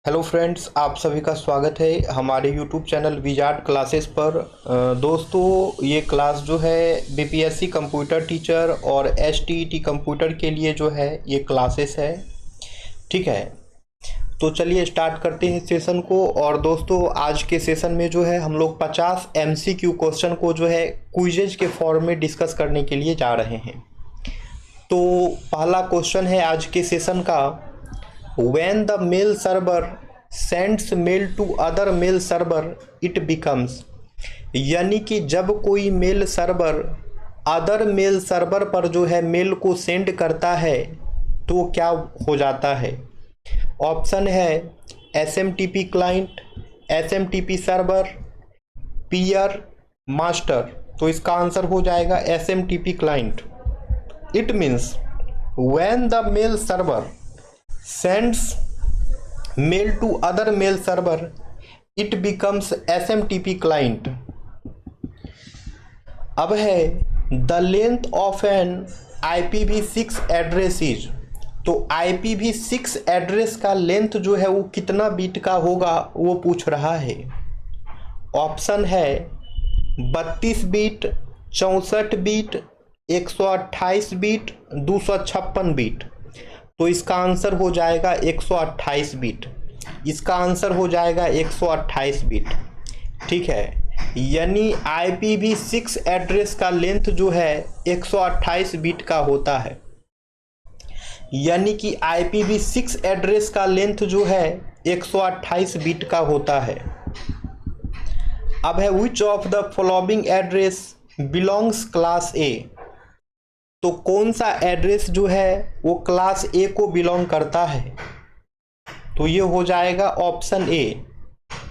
Hello friends, आप सभी का स्वागत है हमारे यूट्यूब चैनल विजार्ड क्लासेस पर। दोस्तों, ये क्लास जो है बीपीएससी कंप्यूटर टीचर और एसटीईटी कंप्यूटर के लिए जो है ये क्लासेस है। ठीक है, तो चलिए स्टार्ट करते हैं सेशन को। और दोस्तों, आज के सेशन में जो है हम लोग 50 एमसीक्यू क्वेश्चन को जो है क्विजेज के फॉर्म में डिस्कस करने के लिए जा रहे हैं। तो पहला क्वेश्चन है आज के सेशन का, when the mail server sends mail to other mail server it becomes, यानी कि जब कोई mail server other mail server पर जो है मेल को सेंड करता है तो क्या हो जाता है। ऑप्शन है SMTP client, SMTP server, peer, master. तो इसका आंसर हो जाएगा SMTP client. It means when the mail server sends mail to other mail server it becomes SMTP client। अब है the length of an IPv6 address is, तो IPv6 address का length जो है वो कितना बीट का होगा वो पूछ रहा है। ऑप्शन है 32 बीट, 64 बीट, 128 बीट, 256 बीट। तो इसका आंसर हो जाएगा 128 बीट। इसका आंसर हो जाएगा 128 बीट। ठीक है, यानी IPv6 एड्रेस का लेंथ जो है 128 बीट का होता है। यानी कि IPv6 एड्रेस का लेंथ जो है 128 बीट का होता है। अब है which of the following address belongs class ए, तो कौन सा एड्रेस जो है वो क्लास ए को बिलोंग करता है। तो ये हो जाएगा ऑप्शन ए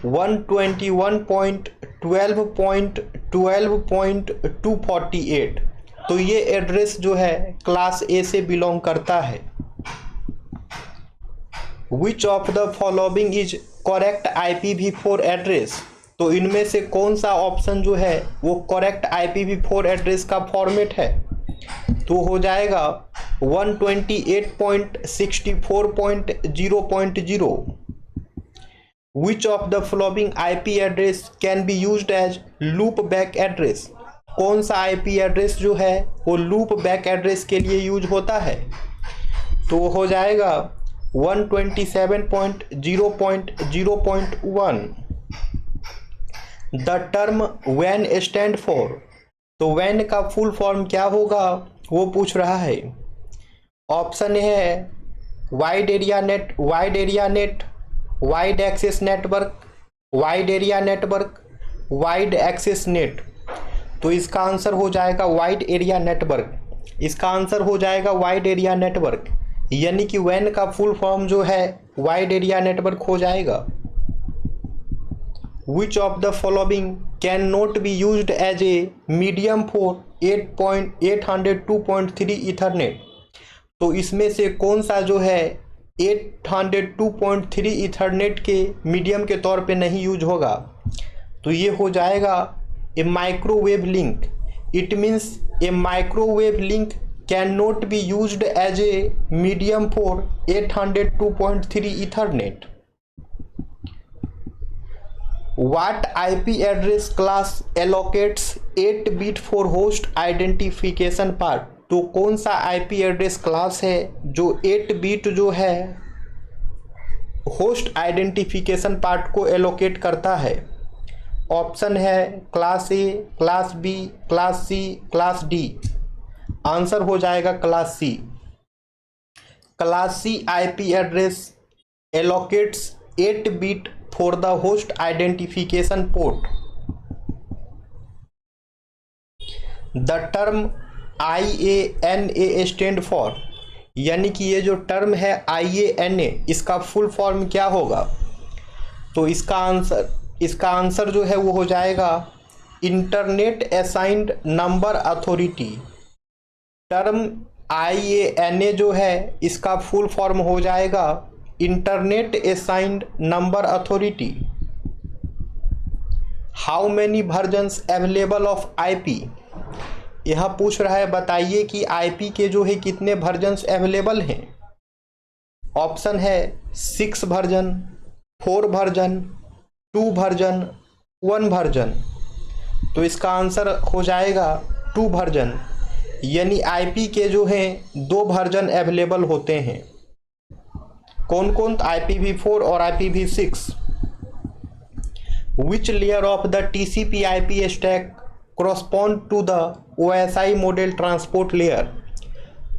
121.12.12.248। तो ये एड्रेस जो है क्लास ए से बिलोंग करता है। Which of the following is correct IPv4 address, तो इनमें से कौन सा ऑप्शन जो है वो करेक्ट IPv4 एड्रेस का फॉर्मेट है। तो हो जाएगा 128.64.0.0। विच of the following IP address can be used as loop back address, कौन सा IP एड्रेस जो है वो लूप बैक एड्रेस के लिए यूज होता है। तो हो जाएगा 127.0.0.1। The term WAN stand for, तो WAN का फुल फॉर्म क्या होगा वो पूछ रहा है। ऑप्शन है wide area net, wide area net, wide access network, wide area network, wide access net. तो इसका आंसर हो जाएगा वाइड एरिया नेटवर्क। इसका आंसर हो जाएगा वाइड एरिया नेटवर्क, यानी कि WAN का फुल फॉर्म जो है वाइड एरिया नेटवर्क हो जाएगा। Which of the following cannot be used as a medium for 802.3 Ethernet, तो इसमें से कौन सा जो है 802.3 Ethernet के मीडियम के तौर पे नहीं यूज होगा। तो ये हो जाएगा a microwave link. It means a microwave link can not be used as a medium for 802.3 Ethernet। What IP address class allocates 8 bit for host identification part, तो कौन सा IP एड्रेस क्लास है जो 8 बीट जो है host identification part को allocate करता है। ऑप्शन है class A, class B, class C, class D. Answer हो जाएगा class C. Class C IP address allocates 8 bit for the host identification port। the term IANA stand for, यानी कि ये जो टर्म है IANA इसका फुल फॉर्म क्या होगा। तो इसका आंसर जो है वो हो जाएगा internet assigned number authority. Term IANA जो है इसका फुल फॉर्म हो जाएगा internet assigned number authority. How many versions available of IP, यह पूछ रहा है बताइए कि IP के जो है कितने वर्जन्स अवेलेबल हैं। ऑप्शन है 6 वर्जन, 4 वर्जन, 2 वर्जन, 1 वर्जन? तो इसका आंसर हो जाएगा 2 वर्जन, यानी आईपी के जो हैं 2 वर्जन अवेलेबल होते हैं। कौन कौन? IPv4 और IPv6। Which layer of the TCP IP stack correspond to the OSI model transport layer?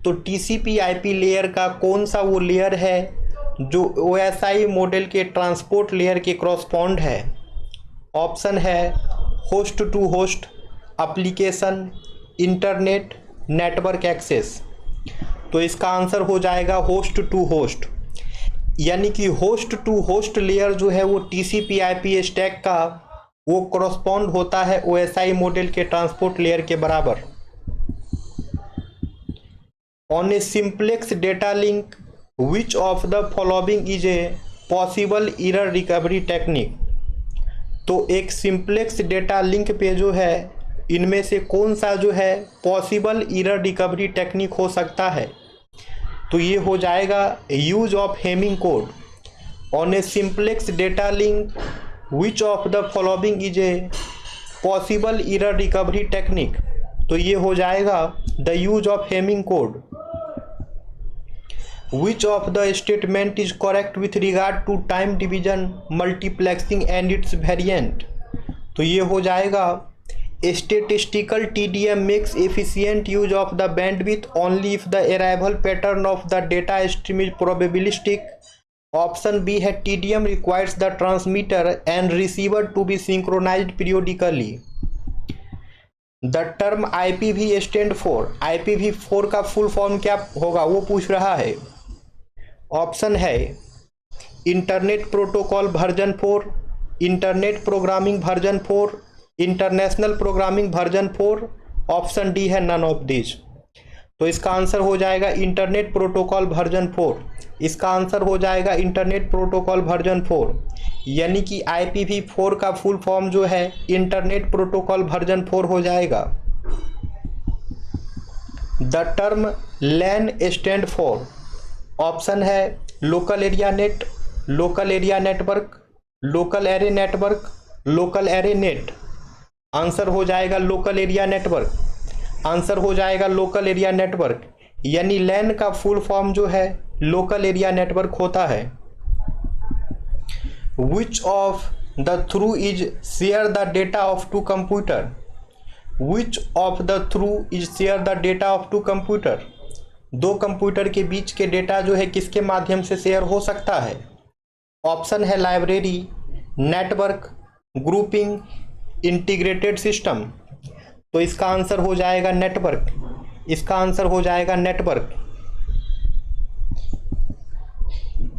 तो TCP IP लेयर का कौन सा वो लेयर है जो OSI मॉडल के ट्रांसपोर्ट लेयर के क्रॉसपॉन्ड है? ऑप्शन है host to host, application, internet, network access. तो इसका आंसर हो जाएगा होस्ट टू होस्ट, यानी कि होस्ट टू होस्ट लेयर जो है वो TCP IP स्टैक का वो कॉरस्पॉन्ड होता है OSI मॉडल के ट्रांसपोर्ट लेयर के बराबर। On a simplex data link which of the following is a possible error recovery technique? तो एक सिंप्लेक्स डेटा लिंक पे जो है इनमें से कौन सा जो है पॉसिबल एरर रिकवरी टेक्निक हो सकता है? तो ये हो जाएगा use of Hamming code. On a simplex data link which of the following is a possible error recovery technique? तो ये हो जाएगा the use of Hamming code. Which of the statement is correct with regard to time division, multiplexing and its variant? तो ये हो जाएगा statistical TDM makes efficient use of the bandwidth only if the arrival pattern of the data stream is probabilistic. Option B है TDM requires the transmitter and receiver to be synchronized periodically. The term IPv stand for, IPv4 का full form क्या होगा वो पूछ रहा है। Option है internet protocol version 4, internet programming version 4, international programming version 4। Option D है नन ऑफ दिस। तो इसका आंसर हो जाएगा इंटरनेट प्रोटोकॉल वर्जन 4। इसका आंसर हो जाएगा इंटरनेट प्रोटोकॉल वर्जन 4, यानी कि IPv4 का फुल फॉर्म जो है इंटरनेट प्रोटोकॉल वर्जन 4 हो जाएगा। The term LAN stand for, option है local area net, local area network, local array network, local array net. Answer हो जाएगा लोकल एरिया नेटवर्क। आंसर हो जाएगा लोकल एरिया नेटवर्क, यानी LAN का फुल फॉर्म जो है लोकल एरिया नेटवर्क होता है। Which of the through is share the data of two computer? Which of the through is share the data of two computer? दो computer के बीच के data जो है किसके माध्यम से शेयर हो सकता है? ऑप्शन है library, network, grouping, integrated system. तो इसका आंसर हो जाएगा नेटवर्क। इसका आंसर हो जाएगा network.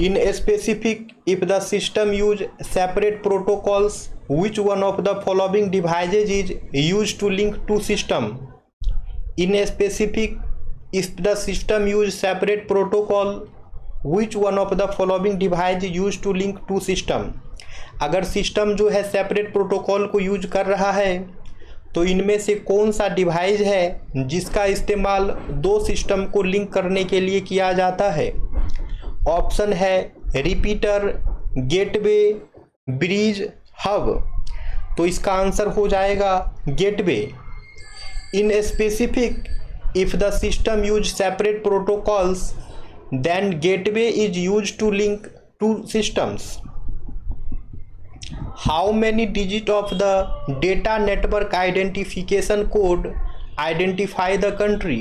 In specific if the system use separate protocols which one of the following devices is use to link two system? In specific if the system use separate protocol which one of the following device use to link two system? अगर system जो है separate protocol को use कर रहा है तो इनमें से कौन सा डिवाइस है जिसका इस्तेमाल दो सिस्टम को लिंक करने के लिए किया जाता है? ऑप्शन है रिपीटर, गेटवे, ब्रिज, हब। तो इसका आंसर हो जाएगा gateway. In specific if the system use separate protocols then gateway is use to link two systems. How many digits of the data network identification code identify the country?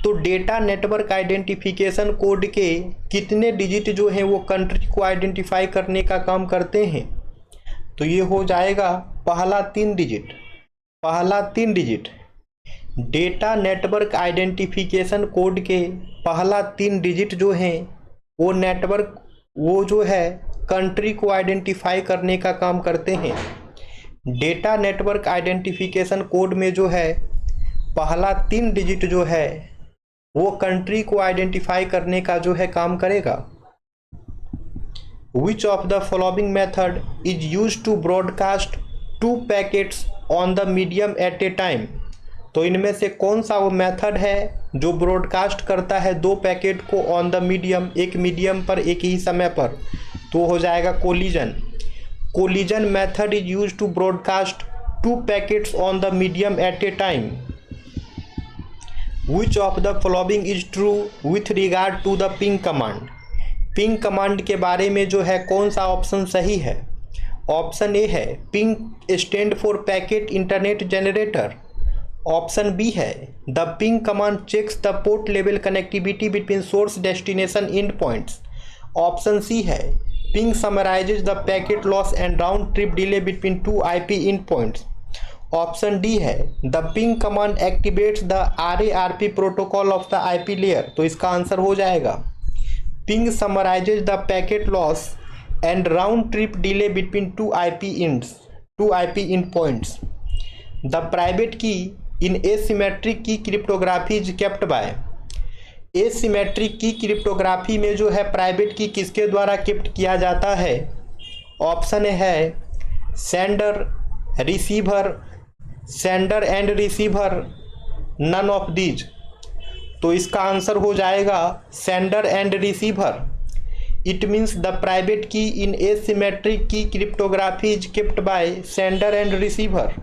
तो data network identification code के कितने digit जो हैं वो country को identify करने का काम करते हैं? तो ये हो जाएगा पहला 3 डिजिट। पहला 3 digit data network identification code के पहला 3 डिजिट जो हैं वो नेटवर्क वो जो है कंट्री को आइडेंटिफाई करने का काम करते हैं। डेटा नेटवर्क आइडेंटिफिकेशन कोड में जो है पहला 3 डिजिट जो है वो कंट्री को आइडेंटिफाई करने का जो है काम करेगा। Which of the following method is use to broadcast 2 packets on the medium at a time? तो इनमें से कौन सा वो मेथड है जो ब्रॉडकास्ट करता है 2 पैकेट को ऑन द मीडियम, एक मीडियम पर एक ही समय पर? तो हो जाएगा collision. Collision method is use to broadcast 2 packets on the medium at a time. Which of the following is true with regard to the ping command. Ping command के बारे में जो है कौन सा ऑप्शन सही है? ऑप्शन ए है ping stand for packet internet generator. Option B है the ping command checks the port level connectivity between source destination and points. Option C है ping summarises the packet loss and round trip delay between 2 IP in points. Option D है the ping command activates the RARP protocol of the IP layer. तो इसका answer हो जाएगा ping summarises the packet loss and round trip delay between 2 IP in points. The private key in asymmetric key cryptography is kept by. Asymmetric key cryptography में जो है private की किसके द्वारा केप्ट किया जाता है? ऑप्शन है sender, receiver, sender and receiver, none of these. तो इसका आंसर हो जाएगा sender and receiver. It means the private key in asymmetric key cryptography is kept by sender and receiver.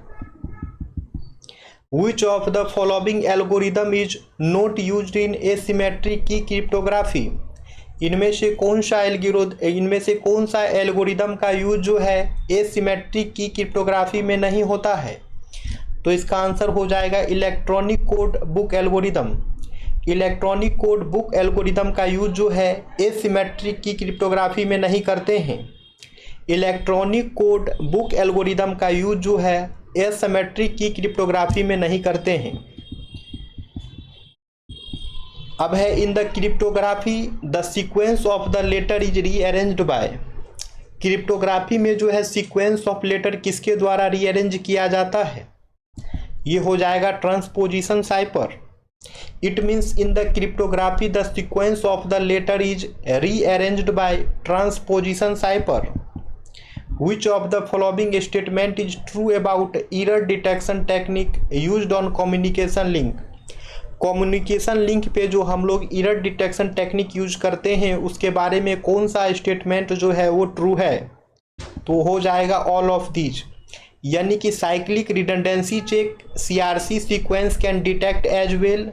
Which of the following algorithm is not used in asymmetric की cryptography. इनमें से कौन सा algorithm का use जो है asymmetric key cryptography में नहीं होता है? तो इसका आंसर हो जाएगा electronic code book algorithm. Electronic code book algorithm का यूज जो है एसिमेट्रिक की क्रिप्टोग्राफी में नहीं करते हैं। इलेक्ट्रॉनिक कोड बुक एल्गोरिदम का यूज जो है एसिमेट्रिक की क्रिप्टोग्राफी में नहीं करते हैं। अब है in the cryptography the sequence of the letter is rearranged by. Cryptography में जो है सीक्वेंस ऑफ लेटर किसके द्वारा रीअरेंज किया जाता है? ये हो जाएगा transposition cipher. It means in the cryptography the sequence of the letter is rearranged by transposition cipher. Which of the following statement is true about error detection technique used on communication link? Communication link पे जो हम लोग error detection technique use करते हैं उसके बारे में कौन सा स्टेटमेंट जो है वो ट्रू है? तो हो जाएगा ऑल ऑफ दीज। यानी कि cyclic redundancy check CRC sequence can detect as well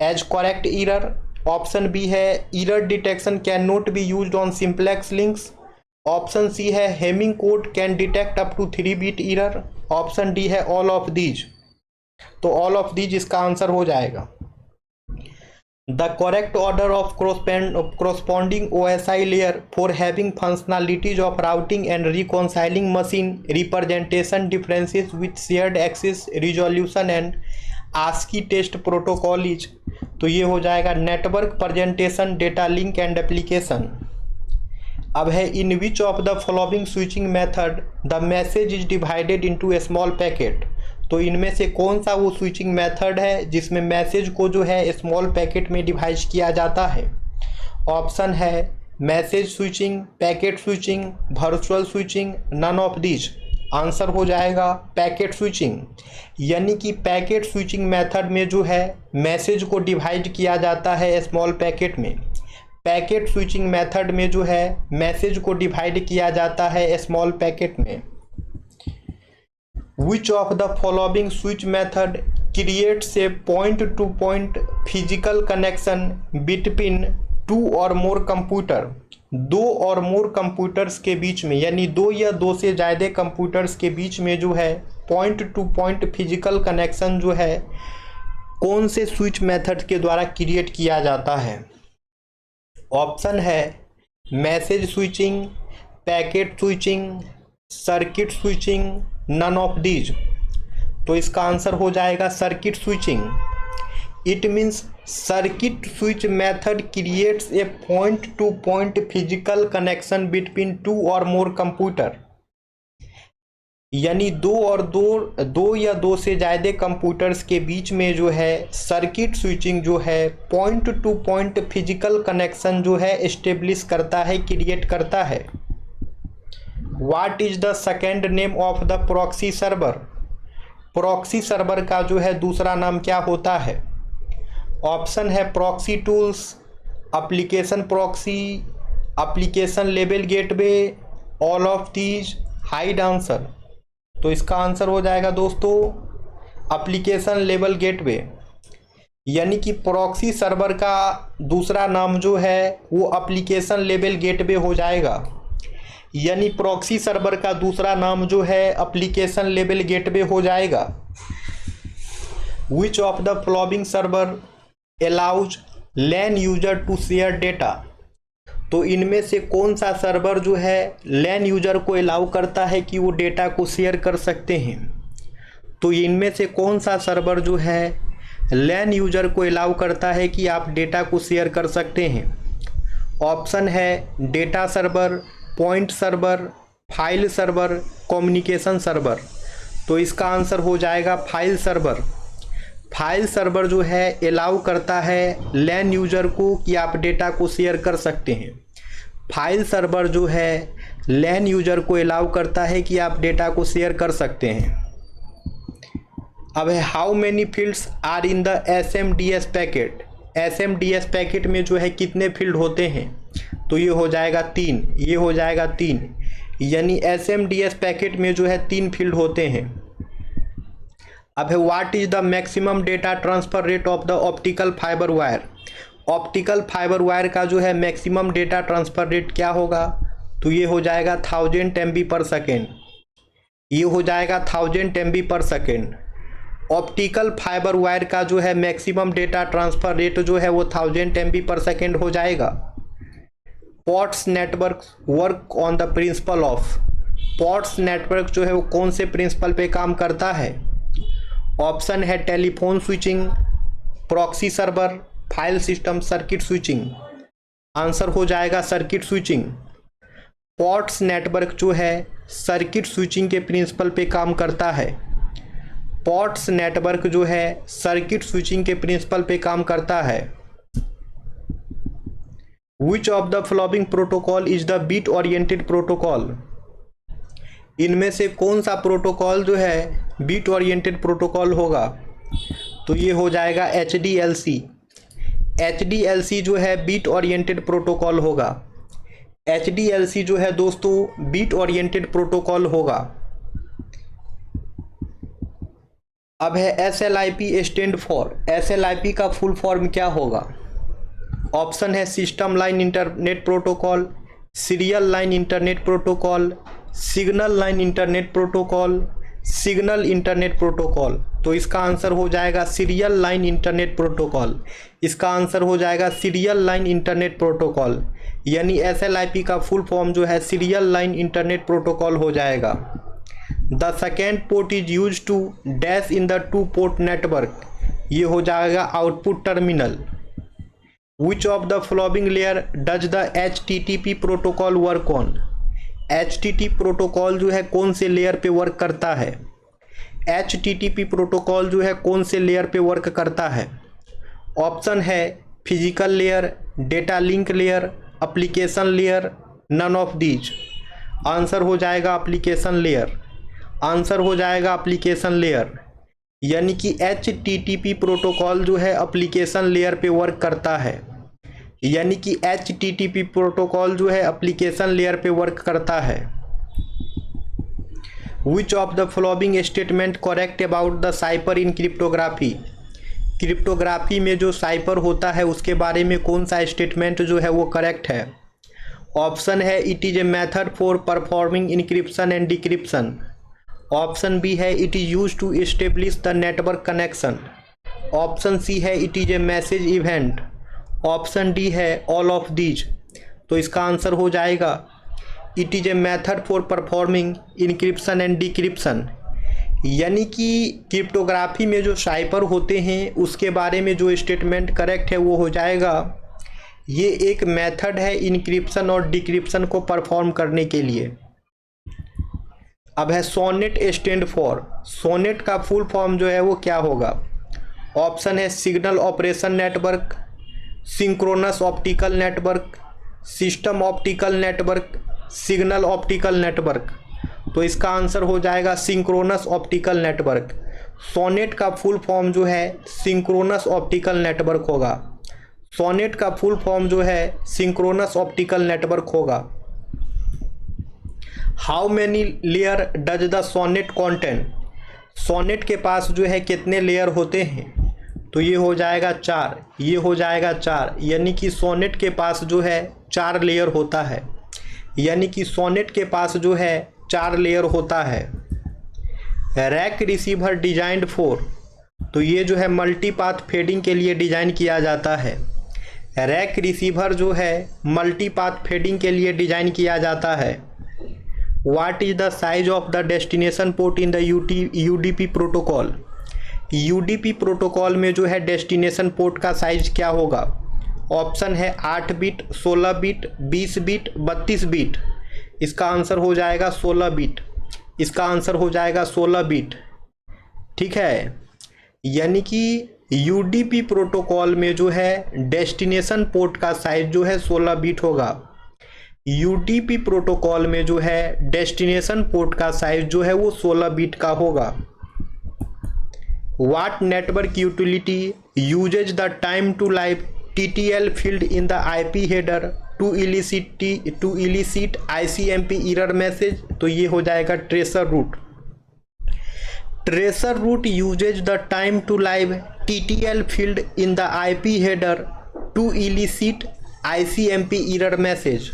as correct error. Option B है error detection can not be used on simplex links. Option C है hamming code can detect up to 3 bit error. Option D है all of these. तो all of these इसका answer हो जाएगा। The correct order of corresponding OSI layer for having functionalities of routing and reconciling machine representation differences with shared access resolution and ASCII text protocol is। तो ये हो जाएगा network presentation data link and application. अब है in which of the following switching method the message is divided into a small packet. तो इनमें से कौन सा वो स्विचिंग मेथड है जिसमें मैसेज को जो है स्मॉल पैकेट में डिवाइड किया जाता है? ऑप्शन है message switching, packet switching, virtual switching, none of this. Answer हो जाएगा पैकेट स्विचिंग। यानी कि पैकेट स्विचिंग मेथड में जो है मैसेज को डिवाइड किया जाता है स्मॉल पैकेट में। पैकेट स्विचिंग मेथड में जो है मैसेज को डिवाइड किया जाता है स्मॉल पैकेट में। विच of the following switch method creates a point to point physical connection between 2 और मोर कंप्यूटर। 2 और मोर कंप्यूटर्स के बीच में, यानी 2 या 2 से ज़्यादा कंप्यूटर्स के बीच में जो है point to point physical connection जो है कौन से स्विच मेथड के द्वारा क्रिएट किया जाता है? ऑप्शन है message switching, packet switching, circuit switching, none of these. तो इसका आंसर हो जाएगा circuit switching. It means circuit switch method creates a point to point physical connection between 2 और मोर कंप्यूटर। यानी 2 या 2 से ज़्यादा कंप्यूटर्स के बीच में जो है सर्किट स्विचिंग जो है point to point physical connection जो है एस्टेब्लिश करता है, क्रिएट करता है। What is the second name of the proxy server. Proxy server का जो है दूसरा नाम क्या होता है? ऑप्शन है proxy tools, application proxy, application level gateway, all of these, hide answer. तो इसका आंसर हो जाएगा दोस्तों एप्लीकेशन लेवल गेटवे, यानी कि प्रॉक्सी सर्वर का दूसरा नाम जो है वो एप्लीकेशन लेवल गेटवे हो जाएगा। यानी प्रॉक्सी सर्वर का दूसरा नाम जो है एप्लीकेशन लेवल गेटवे हो जाएगा। Which of the following server allows LAN user to share data. तो इनमें से कौन सा सर्वर जो है लैन यूजर को अलाउ करता है कि वो डेटा को शेयर कर सकते हैं। तो इनमें से कौन सा सर्वर जो है लैन यूजर को अलाउ करता है कि आप डेटा को शेयर कर सकते हैं। ऑप्शन है data server, point server, file server, communication server. तो इसका आंसर हो जाएगा फाइल सर्वर। फाइल सर्वर जो है अलाउ करता है लैन यूजर को कि आप डेटा को शेयर कर सकते हैं। फाइल सर्वर जो है लैन यूजर को अलाउ करता है कि आप डेटा को शेयर कर सकते हैं। अब है how many fields are in the SMDS packet. SMDS packet में जो है कितने फील्ड होते हैं। तो ये हो जाएगा 3, ये हो जाएगा 3, यानी SMDS पैकेट में जो है 3 फील्ड होते हैं। अब है what is the maximum data transfer rate of the optical fibre wire. Optical fibre wire का जो है मैक्सिमम डेटा ट्रांसफर रेट क्या होगा। तो ये हो जाएगा 1000 MB पर सेकेंड, ये हो जाएगा 1000 MB पर सेकेंड। ऑप्टिकल फाइबर वायर का जो है मैक्सिमम डेटा ट्रांसफर रेट जो है वो 1000 MB पर सेकेंड हो जाएगा। Pots network work on the principle of. Pots network जो है वो कौन से प्रिंसिपल पे काम करता है। ऑप्शन है telephone switching, proxy server, file system, circuit switching. Answer हो जाएगा सर्किट स्विचिंग। पॉट्स नेटवर्क जो है सर्किट स्विचिंग के प्रिंसिपल पे काम करता है। पॉट्स नेटवर्क जो है सर्किट स्विचिंग के प्रिंसिपल पे काम करता है। Which of the following protocol is the bit oriented protocol. इनमें से कौन सा प्रोटोकॉल जो है बीट ओरिएंटेड प्रोटोकॉल होगा। तो ये हो जाएगा HDLC। HDLC जो है बीट ओरिएंटेड प्रोटोकॉल होगा। HDLC जो है दोस्तों बीट ओरिएंटेड प्रोटोकॉल होगा। अब है SLIP स्टैंड फॉर। SLIP का फुल फॉर्म क्या होगा। ऑप्शन है system line internet protocol, serial line internet protocol, signal line internet protocol, signal internet protocol. तो इसका आंसर हो जाएगा सीरियल लाइन इंटरनेट प्रोटोकॉल। इसका आंसर हो जाएगा सीरियल लाइन इंटरनेट प्रोटोकॉल, यानी SLIP का फुल फॉर्म जो है सीरियल लाइन इंटरनेट प्रोटोकॉल हो जाएगा। The second port is use to dash in the 2 port network. ये हो जाएगा output terminal. Which of the following layer does the HTTP protocol work on. HTTP protocol जो है कौन से लेयर पे वर्क करता है। HTTP प्रोटोकॉल जो है कौन से लेयर पे वर्क करता है। ऑप्शन है physical layer, data link layer, application layer, none of these. Answer हो जाएगा एप्लीकेशन लेयर। आंसर हो जाएगा एप्लीकेशन लेयर, यानी कि HTTP प्रोटोकॉल जो है एप्लीकेशन लेयर पे वर्क करता है। यानी कि HTTP प्रोटोकॉल जो है एप्लीकेशन लेयर पे वर्क करता है। Which of the following statement correct about the cipher in cryptography. Cryptography में जो साइपर होता है उसके बारे में कौन सा स्टेटमेंट जो है वो करेक्ट है। ऑप्शन है it is a method for performing encryption and decryption. Option B है it is use to establish the network connection. Option C है it is a message event. Option D है all of these. तो इसका answer हो जाएगा it is a method for performing encryption and decryption. यानी कि cryptography में जो साइपर होते हैं उसके बारे में जो स्टेटमेंट करेक्ट है वो हो जाएगा ये एक मेथड है इनक्रिप्शन और डिक्रिप्शन को परफॉर्म करने के लिए। अब है सोनेट स्टैंड फॉर। सोनेट का फुल फॉर्म जो है वो क्या होगा। ऑप्शन है signal operation network, synchronous optical network, system optical network, signal optical network. तो इसका आंसर हो जाएगा सिंक्रोनस ऑप्टिकल नेटवर्क। सोनेट का फुल फॉर्म जो है सिंक्रोनस ऑप्टिकल नेटवर्क होगा। सोनेट का फुल फॉर्म जो है सिंक्रोनस ऑप्टिकल नेटवर्क होगा। How many layer does the SONET contain, SONET के पास जो है कितने लेयर होते हैं, तो ये हो जाएगा 4, ये हो जाएगा 4, यानी कि सोनेट के पास जो है 4 लेयर होता है, यानी कि सोनेट के पास जो है 4 लेयर होता है। रैक रिसीवर डिजाइंड फॉर, तो ये जो है मल्टीपाथ फेडिंग के लिए डिजाइन किया जाता है। रैक रिसीवर जो है मल्टीपाथ फेडिंग के लिए डिजाइन किया जाता है। What is the size of the destination port in the UDP protocol, UDP protocol में जो है डेस्टिनेशन पोर्ट का साइज क्या होगा। ऑप्शन है 8 बिट, 16 बिट, 20 बिट, 32 बिट। इसका आंसर हो जाएगा 16 बिट, इसका आंसर हो जाएगा 16 बिट। ठीक है, यानी कि यूडीपी प्रोटोकॉल में जो है डेस्टिनेशन पोर्ट का साइज जो है 16 बिट होगा। यूडीपी प्रोटोकॉल में जो है डेस्टिनेशन पोर्ट का साइज जो है वो 16 बिट का होगा। What network utility uses the time to live TTL field in the IP header to elicit ICMP error message, तो ये हो जाएगा traceroute. Traceroute uses the time to live TTL field in the IP header to elicit ICMP error message.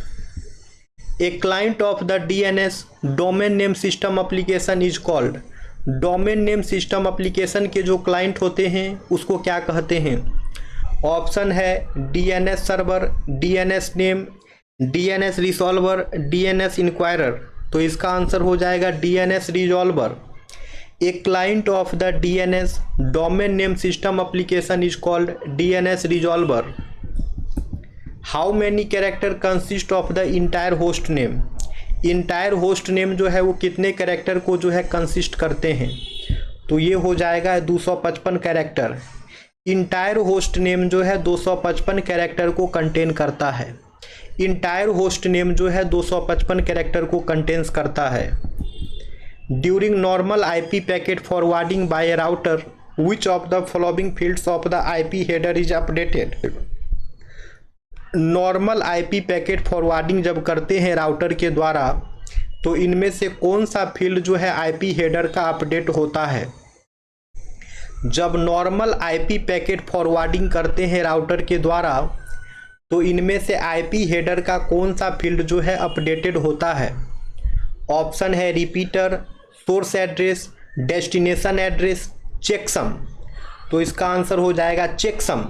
A client of the DNS domain name system application is called. Domain name system application के जो client होते हैं उसको क्या कहते हैं। Option है DNS server, DNS name, DNS रिसॉल्वर, DNS inquirer, तो इसका आंसर हो जाएगा DNS resolver. A client of the DNS domain name system application is called DNS resolver. How many character consist of the entire host name? Entire host name जो है वो कितने character को जो है कंसिस्ट करते हैं, तो ये हो जाएगा 255 कैरेक्टर। इंटायर होस्ट नेम जो है 255 कैरेक्टर को कंटेन करता है। इंटायर होस्ट नेम जो है 255 कैरेक्टर को कंटेन्स करता है। During normal IP packet forwarding by a router, which of the following fields of the IP header is updated? Normal IP packet forwarding जब करते हैं राउटर के द्वारा, तो इनमें से कौन सा फील्ड जो है IP हेडर का अपडेट होता है। जब नॉर्मल IP पैकेट फॉरवर्डिंग करते हैं राउटर के द्वारा, तो इनमें से IP हेडर का कौन सा फील्ड जो है अपडेटेड होता है। ऑप्शन है repeater, source address, destination address, checksum, तो इसका आंसर हो जाएगा चेकसम,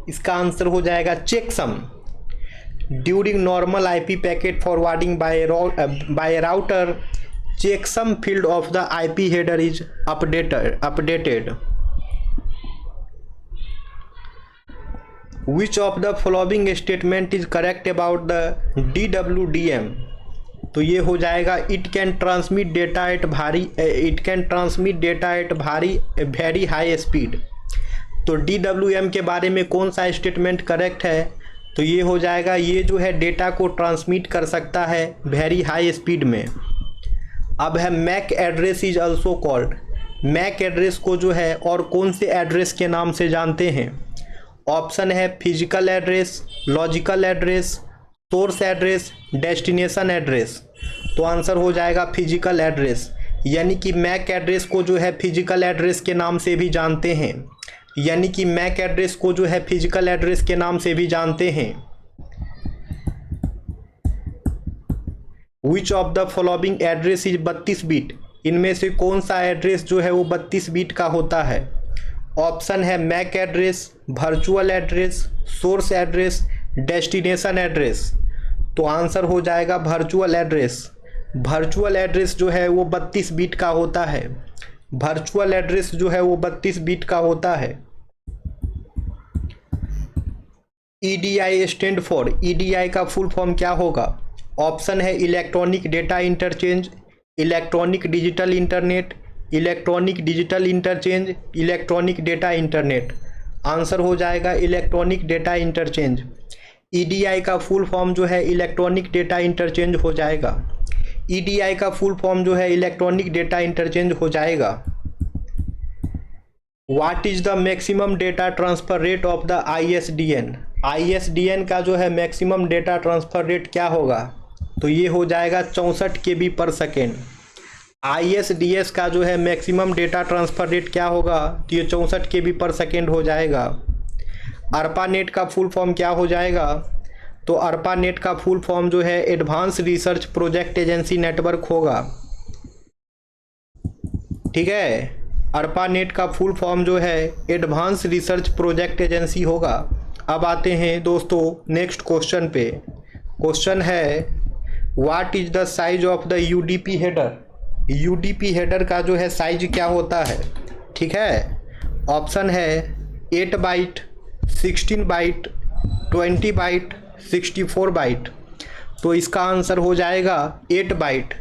इसका आंसर हो जाएगा checksum. During normal IP packet forwarding by router, checksum field of the IP header is updated. Which of the following statement is correct about the DWDM? तो ये हो जाएगा it can transmit data at very high speed. तो DWM के बारे में कौन सा स्टेटमेंट करेक्ट है, तो ये हो जाएगा ये जो है डेटा को ट्रांसमिट कर सकता है वेरी हाई स्पीड में। अब है MAC address is also called, MAC address को जो है और कौन से एड्रेस के नाम से जानते हैं। ऑप्शन है physical address, logical address, source address, destination address, तो आंसर हो जाएगा फिजिकल एड्रेस। यानी कि मैक एड्रेस को जो है फिजिकल एड्रेस के नाम से भी जानते हैं, यानी कि मैक एड्रेस को जो है फिजिकल एड्रेस के नाम से भी जानते हैं। Which of the following address is 32 bit, इनमें से कौन सा एड्रेस जो है वो 32 बिट का होता है। ऑप्शन है MAC address, virtual address, source address, destination address, तो आंसर हो जाएगा वर्चुअल एड्रेस। वर्चुअल एड्रेस जो है वो 32 बिट का होता है, वर्चुअल एड्रेस जो है वो 32 बिट का होता है। EDI स्टैंड फॉर, EDI का फुल फॉर्म क्या होगा। ऑप्शन है electronic data interchange, electronic digital internet, electronic digital interchange, electronic data internet, answer हो जाएगा इलेक्ट्रॉनिक डेटा इंटरचेंज। EDI का फुल फॉर्म जो है इलेक्ट्रॉनिक डेटा इंटरचेंज हो जाएगा। EDI का फुल फॉर्म जो है इलेक्ट्रॉनिक डेटा इंटरचेंज हो जाएगा। What is the maximum data transfer rate of the ISDN, ISDN का जो है मैक्सिमम डेटा ट्रांसफ़र रेट क्या होगा, तो ये हो जाएगा 64 KB पर सेकेंड। ISDS का जो है मैक्सिमम डेटा ट्रांसफ़र रेट क्या होगा, तो ये 64 KB पर सेकेंड हो जाएगा। ARPANET का फुल फॉर्म क्या हो जाएगा, तो ARPANET का फुल फॉर्म जो है advance research project agency network होगा। ठीक है, ARPANET का फुल फॉर्म जो है एडवांस रिसर्च प्रोजेक्ट एजेंसी होगा। अब आते हैं दोस्तों नेक्स्ट क्वेश्चन पे। क्वेश्चन है what is the size of the UDP header. UDP header का जो है साइज क्या होता है। ठीक है, ऑप्शन है 8 बाइट, 16 बाइट, 20 बाइट, 64 बाइट। तो इसका आंसर हो जाएगा 8 बाइट,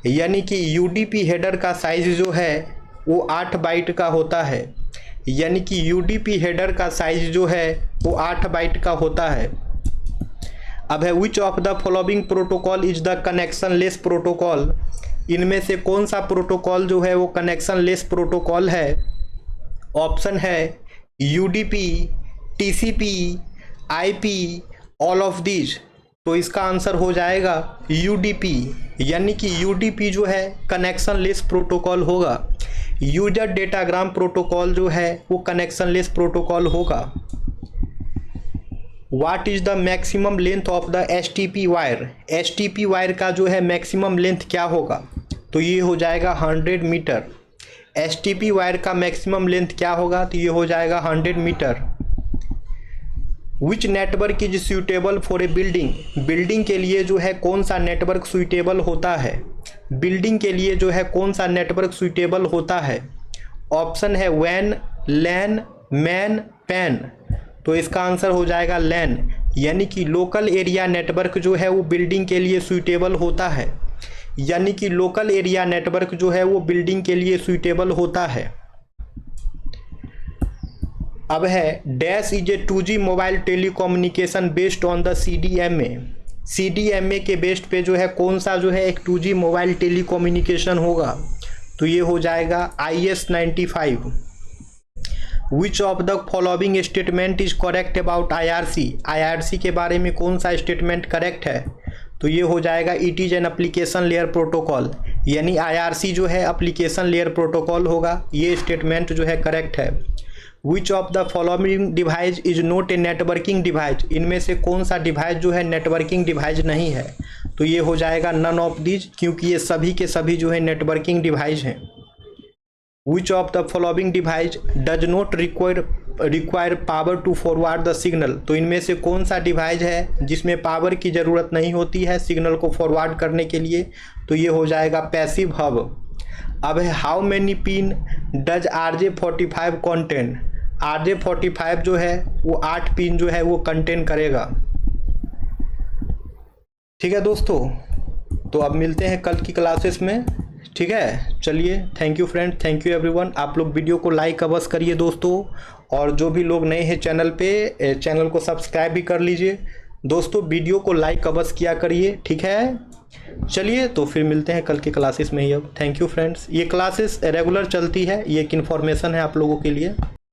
यानी कि UDP हेडर का साइज जो है वो 8 बाइट का होता है। यानी कि UDP हेडर का साइज जो है वो 8 बाइट का होता है। अब है which of the following protocol is the connection less protocol. इनमें से कौन सा प्रोटोकॉल जो है वो कनेक्शन लेस प्रोटोकॉल है। ऑप्शन है UDP, TCP, IP, all of these. तो इसका आंसर हो जाएगा UDP, यानी कि UDP जो है कनेक्शन लेस प्रोटोकॉल होगा। यूजर डेटाग्राम प्रोटोकॉल जो है वो कनेक्शन लेस प्रोटोकॉल होगा। What is the maximum length of the STP wire. STP wire का जो है मैक्सिमम लेंथ क्या होगा, तो ये हो जाएगा 100 मीटर। STP वायर का मैक्सिमम लेंथ क्या होगा, तो ये हो जाएगा 100 metre. Which network is suitable for a building. Building के लिए जो है कौन सा नेटवर्क सुइटेबल होता है। बिल्डिंग के लिए जो है कौन सा नेटवर्क सुइटेबल होता है। ऑप्शन है WAN, LAN, MAN, PAN। तो इसका आंसर हो जाएगा LAN, यानी कि लोकल एरिया नेटवर्क जो है वो बिल्डिंग के लिए सुइटेबल होता है। यानी कि लोकल एरिया नेटवर्क जो है वो बिल्डिंग के लिए सुइटेबल होता है। अब है dash is a 2G mobile telecommunication based on the CDMA। CDMA के बेस्ड पे जो है कौन सा जो है एक 2G मोबाइल टेलीकम्युनिकेशन होगा, तो ये हो जाएगा IS-95। Which of the following statement is correct about IRC। IRC के बारे में कौन सा स्टेटमेंट करेक्ट है, तो ये हो जाएगा it is an application layer protocol, यानी IRC जो है एप्लीकेशन लेयर प्रोटोकॉल होगा। ये स्टेटमेंट जो है करेक्ट है। Which of the following device is not a networking device. इनमें से कौन सा डिवाइस जो है नेटवर्किंग डिवाइस नहीं है, तो ये हो जाएगा नन ऑफ दीज, क्योंकि ये सभी के सभी जो है नेटवर्किंग डिवाइस हैं। Which of the following device does not require power to forward the signal. तो इनमें से कौन सा डिवाइस है जिसमें पावर की ज़रूरत नहीं होती है सिग्नल को फॉरवर्ड करने के लिए, तो ये हो जाएगा पैसिव हब। अब है how many pin does RJ45 contain. RJ45 जो है वो 8 पिन जो है वो कंटेन करेगा। ठीक है दोस्तों, तो अब मिलते हैं कल की क्लासेस में। ठीक है, चलिए, thank you friend, thank you everyone. आप लोग वीडियो को लाइक अवश्य करिए दोस्तों, और जो भी लोग नए हैं चैनल पे, चैनल को सब्सक्राइब भी कर लीजिए दोस्तों। वीडियो को लाइक अवश्य किया करिए। ठीक है, चलिए तो फिर मिलते हैं कल की क्लासेस में ही। अब थैंक यू फ्रेंड्स। ये क्लासेस रेगुलर चलती है, ये एक इन्फॉर्मेशन है आप लोगों के लिए।